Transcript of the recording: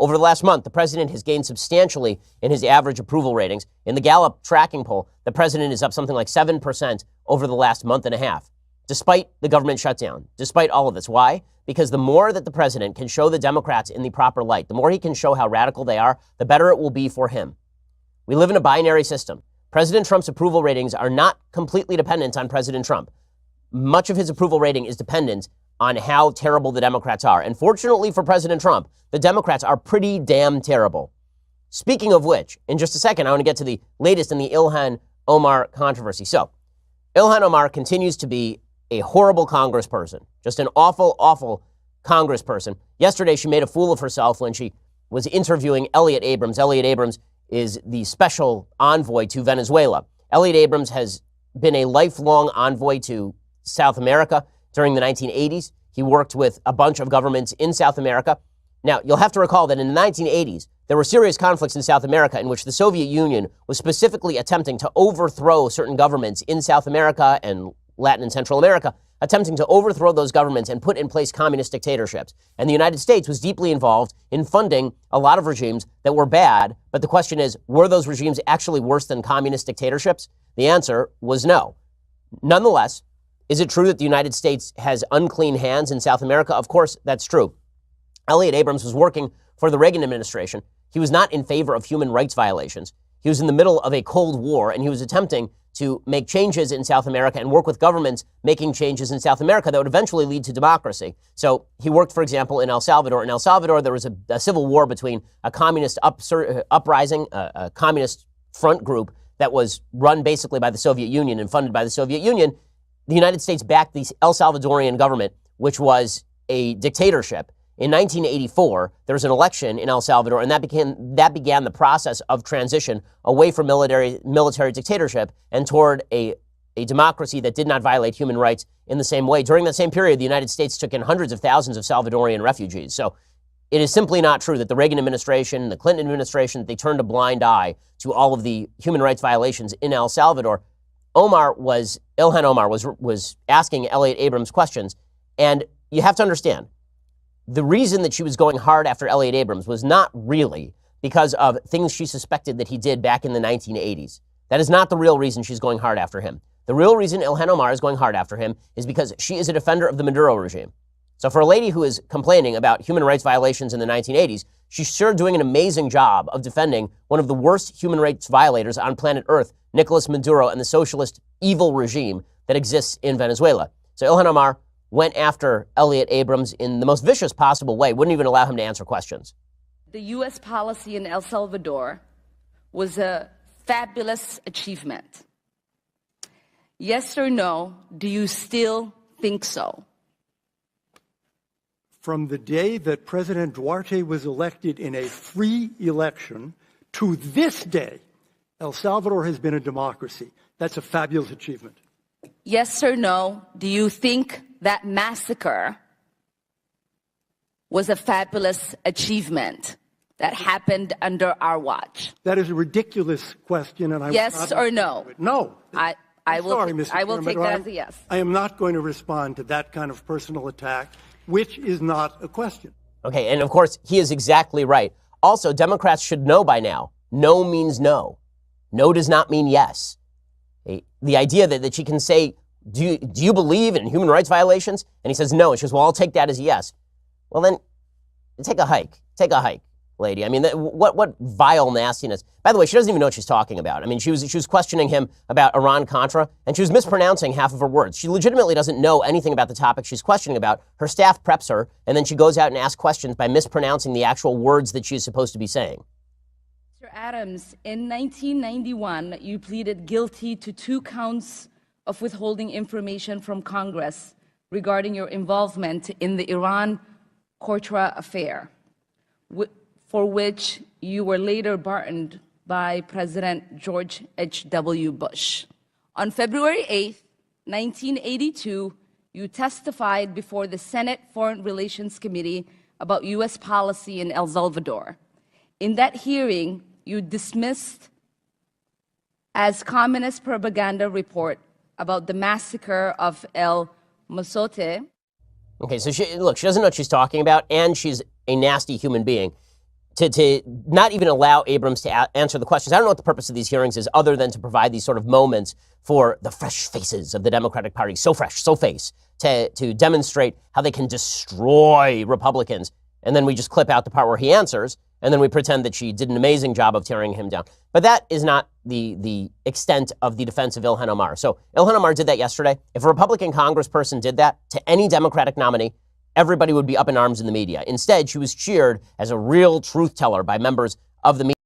Over the last month, the president has gained substantially in his average approval ratings. In the Gallup tracking poll, the president is up something like 7% over the last month and a half, despite the government shutdown, despite all of this. Why? Because the more that the president can show the Democrats in the proper light, the more he can show how radical they are, the better it will be for him. We live in a binary system. President Trump's approval ratings are not completely dependent on President Trump. Much of his approval rating is dependent on how terrible the Democrats are. And fortunately for President Trump, the Democrats are pretty damn terrible. Speaking of which, in just a second, I want to get to the latest in the Ilhan Omar controversy. So, Ilhan Omar continues to be a horrible congressperson, just an awful, awful congressperson. Yesterday, she made a fool of herself when she was interviewing Elliott Abrams. Elliott Abrams is the special envoy to Venezuela. Elliott Abrams has been a lifelong envoy to South America during the 1980s. He worked with a bunch of governments in South America. Now, you'll have to recall that in the 1980s, there were serious conflicts in South America in which the Soviet Union was specifically attempting to overthrow certain governments in South America and Latin and Central America, attempting to overthrow those governments and put in place communist dictatorships. And the United States was deeply involved in funding a lot of regimes that were bad. But the question is, were those regimes actually worse than communist dictatorships? The answer was no. Nonetheless, is it true that the United States has unclean hands in South America? Of course, that's true. Elliott Abrams was working for the Reagan administration. He was not in favor of human rights violations. He was in the middle of a Cold War, and he was attempting to make changes in South America and work with governments making changes in South America that would eventually lead to democracy. So he worked, for example, in El Salvador. In El Salvador, there was a civil war between a communist uprising, a communist front group that was run basically by the Soviet Union and funded by the Soviet Union. The United States backed the El Salvadorian government, which was a dictatorship. In 1984, there was an election in El Salvador, and that began the process of transition away from military dictatorship and toward a democracy that did not violate human rights in the same way. During that same period, the United States took in hundreds of thousands of Salvadorian refugees. So it is simply not true that the Reagan administration, the Clinton administration, they turned a blind eye to all of the human rights violations in El Salvador. Ilhan Omar was asking Elliott Abrams questions, and you have to understand, the reason that she was going hard after Elliott Abrams was not really because of things she suspected that he did back in the 1980s. That is not the real reason she's going hard after him. The real reason Ilhan Omar is going hard after him is because she is a defender of the Maduro regime. So for a lady who is complaining about human rights violations in the 1980s, she's sure doing an amazing job of defending one of the worst human rights violators on planet Earth, Nicolas Maduro, and the socialist evil regime that exists in Venezuela. So Ilhan Omar went after Elliott Abrams in the most vicious possible way, wouldn't even allow him to answer questions. The U.S. policy in El Salvador was a fabulous achievement. Yes or no, do you still think so? From the day that President Duarte was elected in a free election to this day, El Salvador has been a democracy. That's a fabulous achievement. Yes or no, do you think that massacre was a fabulous achievement that happened under our watch? That is a ridiculous question, and yes or no? No. I will take that as a yes. I am not going to respond to that kind of personal attack, which is not a question. Okay, and of course, he is exactly right. Also, Democrats should know by now, no means no. No does not mean yes. The idea that she can say, do you believe in human rights violations? And he says no. And she says, well, I'll take that as a yes. Well, then take a hike. Take a hike, lady. I mean, what vile nastiness. By the way, she doesn't even know what she's talking about. I mean, she was questioning him about Iran-Contra, and she was mispronouncing half of her words. She legitimately doesn't know anything about the topic she's questioning about. Her staff preps her, and then she goes out and asks questions by mispronouncing the actual words that she's supposed to be saying. Mr. Adams, in 1991, you pleaded guilty to 2 counts of withholding information from Congress regarding your involvement in the Iran-Contra affair, for which you were later pardoned by President George H.W. Bush. On February 8, 1982, you testified before the Senate Foreign Relations Committee about U.S. policy in El Salvador. In that hearing, you dismissed as communist propaganda report about the massacre of El Mozote. Okay, so she doesn't know what she's talking about, and she's a nasty human being. to not even allow Abrams to answer the questions. I don't know what the purpose of these hearings is other than to provide these sort of moments for the fresh faces of the Democratic Party, so fresh, so face, to demonstrate how they can destroy Republicans. And then we just clip out the part where he answers, and then we pretend that she did an amazing job of tearing him down. But that is not the extent of the defense of Ilhan Omar. So Ilhan Omar did that yesterday. If a Republican congressperson did that to any Democratic nominee, everybody would be up in arms in the media. Instead, she was cheered as a real truth teller by members of the media.